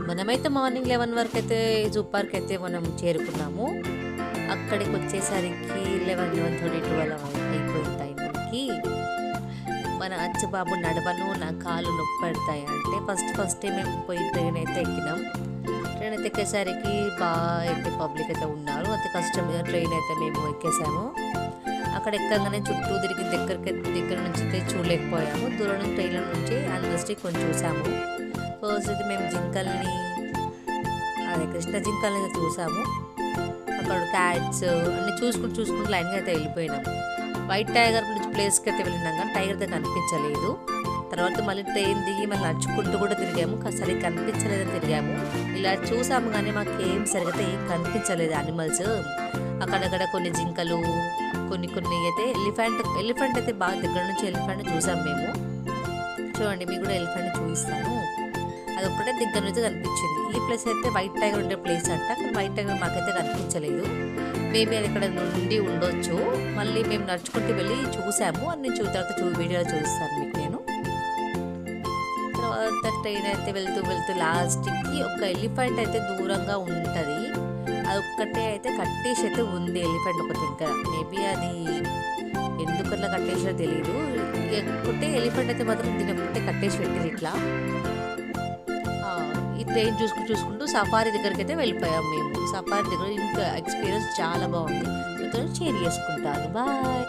మనమైతే మార్నింగ్ 11 వరకు అయితే జూ పార్క్ అయితే మనం చేరుకున్నాము. అక్కడికి వచ్చేసరికి 11:30, 12 అయిపోయింది టైంకి. మన అచ్చబాబు నడవను నా కాళ్ళు నొప్పి పెడతాయి అంటే ఫస్ట్ మేము పోయి ట్రైన్ అయితే ఎక్కినాం. ట్రైన్ అయితే ఎక్కేసరికి బాగా అయితే పబ్లిక్ అయితే ఉన్నారు. అంత కష్టం మీద ట్రైన్ అయితే మేము ఎక్కేసాము. అక్కడ ఎక్కగానే చుట్టూ తిరిగి దగ్గర నుంచి అయితే చూడలేకపోయాము. దూరం నుంచి ట్రైన్ల నుంచి అందరి కొంచెం చూసాము. ఫస్ట్ అయితే మేము జింకల్ని అదే కృష్ణ జింకల్ని చూసాము. అక్కడ క్యాట్స్ అన్నీ చూసుకుంటూ లైన్గా అయితే వెళ్ళిపోయినాం. వైట్ టైగర్ నుంచి ప్లేస్కి అయితే వెళ్ళినాం కానీ టైగర్ అయితే కనిపించలేదు. తర్వాత మళ్ళీ ట్రైన్ దిగి మళ్ళీ నడుచుకుంటూ కూడా తిరిగాము. సరిగ్గా కనిపించలేదని తిరిగాము. ఇలా చూసాము కానీ మాకు ఏం సరిగ్గా ఏం కనిపించలేదు యానిమల్స్. అక్కడక్కడ కొన్ని జింకలు కొన్ని అయితే ఎలిఫెంట్ అయితే బాగా దగ్గర నుంచి ఎలిఫెంట్ చూసాం మేము. చూడండి మీకు కూడా ఎలిఫెంట్ చూపిస్తాను. అది ఒక్కటే దగ్గర నుంచి కనిపించింది. ఈ ప్లేస్ అయితే వైట్ టైగర్ ఉండే ప్లేస్ అంట. కానీ వైట్ టైగర్ మాకైతే కనిపించలేదు. మేబీ అది ఇక్కడ నుండి ఉండొచ్చు. మళ్ళీ మేము నడుచుకుంటూ వెళ్ళి చూసాము. అని తర్వాత వీడియోలో చూపిస్తాను మీకు నేను. తర్వాత ట్రైన్ అయితే వెళ్తూ లాస్ట్కి ఒక ఎలిఫెంట్ అయితే దూరంగా ఉంటుంది. అది ఒక్కటే అయితే కట్టేసి అయితే ఉంది ఎలిఫెంట్ ఒకటి. ఇంకా మేబీ అది ఎందుకు అట్లా కట్టేసో తెలియదు. ఒక్కటే ఎలిఫెంట్ అయితే మాత్రం దీని ఒక్కటే కట్టేసి పెట్టింది ఇట్లా. ఈ ట్రైన్ చూసుకుంటూ సఫారీ దగ్గరికి అయితే వెళ్ళిపోయాం మేము. సఫారీ దగ్గర ఇంకా ఎక్స్పీరియన్స్ చాలా బాగుంది. మీతో షేర్ చేసుకుంటాను. బాయ్.